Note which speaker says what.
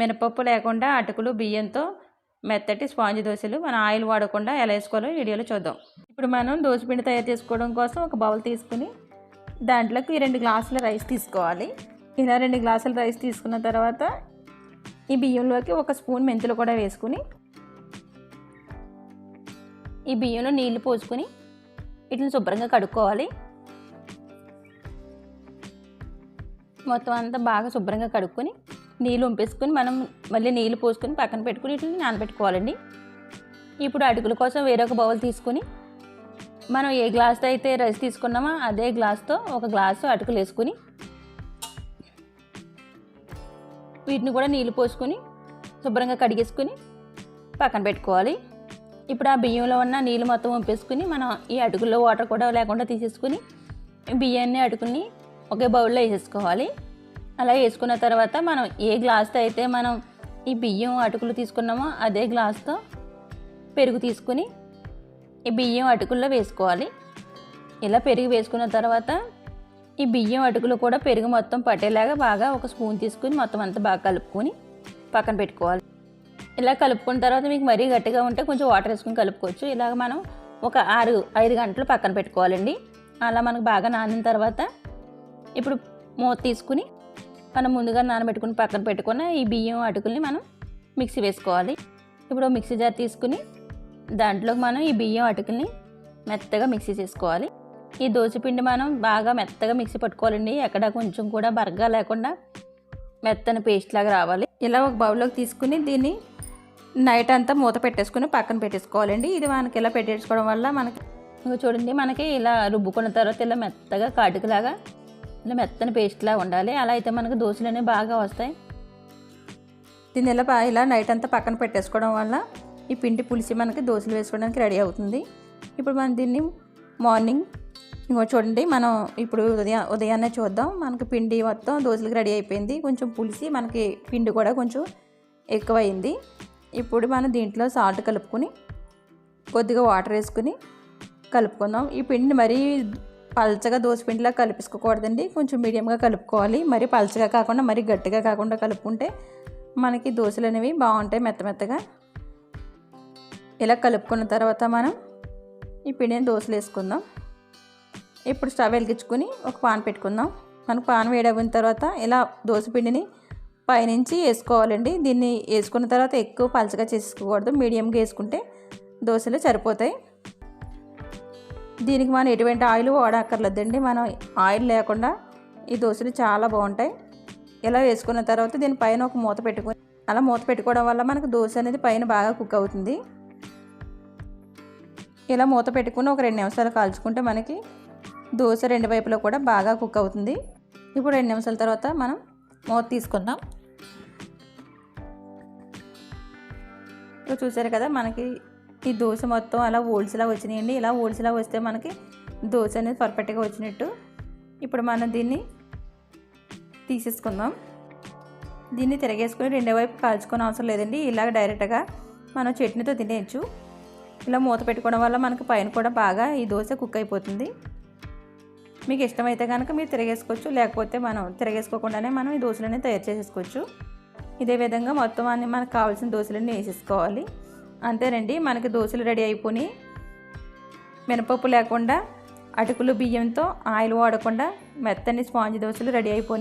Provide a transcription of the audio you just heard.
Speaker 1: మినపప్పు లేకుండా అటుకులు బియ్యంతో మెత్తటి స్పాంజ్ దోశలు మనం ఆయిల్ వాడకుండా ఎలా వేసుకోవాలో వీడియోలో చూద్దాం. ఇప్పుడు మనం దోశపిండి తయారు చేసుకోవడం కోసం ఒక బౌల్ తీసుకుని దాంట్లోకి 2 గ్లాసుల రైస్ తీసుకోవాలి. ఇలా 2 గ్లాసుల రైస్ తీసుకున్న తర్వాత ఈ బియ్యంలోకి 1 స్పూన్ మెంతులు కూడా వేసుకుని ఈ బియ్యంలో నీళ్లు పోసుకొని వీటిని శుభ్రంగా కడుక్కోవాలి. మొత్తం అంతా బాగా శుభ్రంగా కడుక్కొని నీళ్ళు వంపేసుకొని మనం మళ్ళీ నీళ్ళు పోసుకొని పక్కన పెట్టుకుని వీటిని నానబెట్టుకోవాలండి. ఇప్పుడు అటుకుల కోసం వేరొక బౌల్ తీసుకొని మనం ఏ గ్లాస్తో అయితే రైస్ తీసుకున్నామో అదే గ్లాస్తో 1 గ్లాసు అటుకులు వేసుకొని వీటిని కూడా నీళ్ళు పోసుకొని శుభ్రంగా కడిగేసుకొని పక్కన పెట్టుకోవాలి. ఇప్పుడు ఆ బియ్యంలో ఉన్న నీళ్ళు మొత్తం వంపేసుకుని మనం ఈ అటుకుల్లో వాటర్ కూడా లేకుండా తీసేసుకుని బియ్యాన్ని అటుకుని ఒకే బౌల్లో వేసేసుకోవాలి. అలా వేసుకున్న తర్వాత మనం ఏ గ్లాస్తో అయితే మనం ఈ బియ్యం అటుకులు తీసుకున్నామో అదే గ్లాస్తో పెరుగు తీసుకుని ఈ బియ్యం అటుకుల్లో వేసుకోవాలి. ఇలా పెరుగు వేసుకున్న తర్వాత ఈ బియ్యం అటుకులు కూడా పెరుగు మొత్తం పట్టేలాగా బాగా 1 స్పూన్ తీసుకుని మొత్తం అంతా బాగా కలుపుకొని పక్కన పెట్టుకోవాలి. ఇలా కలుపుకున్న తర్వాత మీకు మరీ గట్టిగా ఉంటే కొంచెం వాటర్ వేసుకుని కలుపుకోవచ్చు. ఇలాగ మనం ఒక 5 గంటలు పక్కన పెట్టుకోవాలండి. అలా మనకు బాగా నానిన తర్వాత ఇప్పుడు మూత తీసుకుని మనం ముందుగా నానబెట్టుకుని పక్కన పెట్టుకున్న ఈ బియ్యం అటుకుల్ని మనం మిక్సీ వేసుకోవాలి. ఇప్పుడు మిక్సీ జార్ తీసుకుని దాంట్లోకి మనం ఈ బియ్యం అటుకుల్ని మెత్తగా మిక్సీ చేసుకోవాలి. ఈ దోశపిండి మనం బాగా మెత్తగా మిక్సీ పట్టుకోవాలండి. ఎక్కడ కొంచెం కూడా బరగ్గా లేకుండా మెత్తని పేస్ట్ లాగా రావాలి. ఇలా ఒక బౌల్లోకి తీసుకుని దీన్ని నైట్ అంతా మూత పెట్టేసుకుని పక్కన పెట్టేసుకోవాలండి. ఇది మనకి ఇలా పెట్టేసుకోవడం వల్ల మనకి ఇంకా చూడండి మనకి ఇలా రుబ్బుకున్న తర్వాత ఇలా మెత్తగా కాటుకులాగా ఇలా మెత్తని పేస్ట్లా ఉండాలి. అలా అయితే మనకు దోశలు అనేవి బాగా వస్తాయి. దీన్ని ఇలా నైట్ అంతా పక్కన పెట్టేసుకోవడం వల్ల ఈ పిండి పులిసి మనకి దోశలు వేసుకోవడానికి రెడీ అవుతుంది. ఇప్పుడు మనం దీన్ని మార్నింగ్ ఇంకో చూడండి మనం ఇప్పుడు ఉదయాన్నే చూద్దాం. మనకి పిండి మొత్తం దోశలకు రెడీ అయిపోయింది. కొంచెం పులిసి మనకి పిండి కూడా కొంచెం ఎక్కువైంది. ఇప్పుడు మనం దీంట్లో సాల్ట్ కలుపుకొని కొద్దిగా వాటర్ వేసుకుని కలుపుకుందాం. ఈ పిండిని మరీ పల్చగా దోశపిండిలా కలిపేసుకోకూడదండి. కొంచెం మీడియంగా కలుపుకోవాలి. మరీ పల్చగా కాకుండా మరీ గట్టిగా కాకుండా కలుపుకుంటే మనకి దోశలు అనేవి బాగుంటాయి మెత్తగా. ఇలా కలుపుకున్న తర్వాత మనం ఈ పిండిని దోశలు వేసుకుందాం. ఇప్పుడు స్టవ్ వెలిగించుకొని ఒక పాన్ పెట్టుకుందాం. మనకు పాన్ వేడైన తర్వాత ఇలా దోశపిండిని పైనుంచి వేసుకోవాలండి. దీన్ని వేసుకున్న తర్వాత ఎక్కువ పల్చగా చేసుకోకూడదు. మీడియంగా వేసుకుంటే దోశలు సరిపోతాయి. దీనికి మనం ఎటువంటి ఆయిల్ వాడక్కర్లేదండి. మనం ఆయిల్ లేకుండా ఈ దోశలు చాలా బాగుంటాయి. ఇలా వేసుకున్న తర్వాత దీనిపైన ఒక మూత పెట్టుకొని అలా మూత పెట్టుకోవడం వల్ల మనకు దోశ అనేది పైన బాగా కుక్ అవుతుంది. ఇలా మూత పెట్టుకుని ఒక 2 నిమిషాలు కాల్చుకుంటే మనకి దోశ 2 వైపులో కూడా బాగా కుక్ అవుతుంది. ఇప్పుడు 2 నిమిషాల తర్వాత మనం మూత తీసుకుందాం. చూసారు కదా మనకి ఈ దోశ మొత్తం అలా ఓల్స్లా వచ్చినాయండి. ఇలా ఓల్స్లా వస్తే మనకి దోశ అనేది పర్ఫెక్ట్గా వచ్చినట్టు. ఇప్పుడు మనం దీన్ని తీసేసుకుందాం. దీన్ని తిరగేసుకొని 2 వైపు కాల్చుకొని అవసరం లేదండి. ఇలాగ డైరెక్ట్గా మనం చట్నీతో తినేయచ్చు. ఇలా మూత పెట్టుకోవడం వల్ల మనకి పైన కూడా బాగా ఈ దోశ కుక్ అయిపోతుంది. మీకు ఇష్టమైతే కనుక మీరు తిరగేసుకోవచ్చు. లేకపోతే మనం తిరగేసుకోకుండానే మనం ఈ దోశలన్నీ తయారు చేసేసుకోవచ్చు. ఇదే విధంగా మొత్తం అన్ని మనకు కావాల్సిన దోశలన్నీ వేసేసుకోవాలి. అంతేనండి మనకి దోశలు రెడీ అయిపోయి మినపప్పు లేకుండా అటుకులు బియ్యంతో ఆయిల్ వాడకుండా మెత్తని స్పాంజ్ దోశలు రెడీ అయిపోయి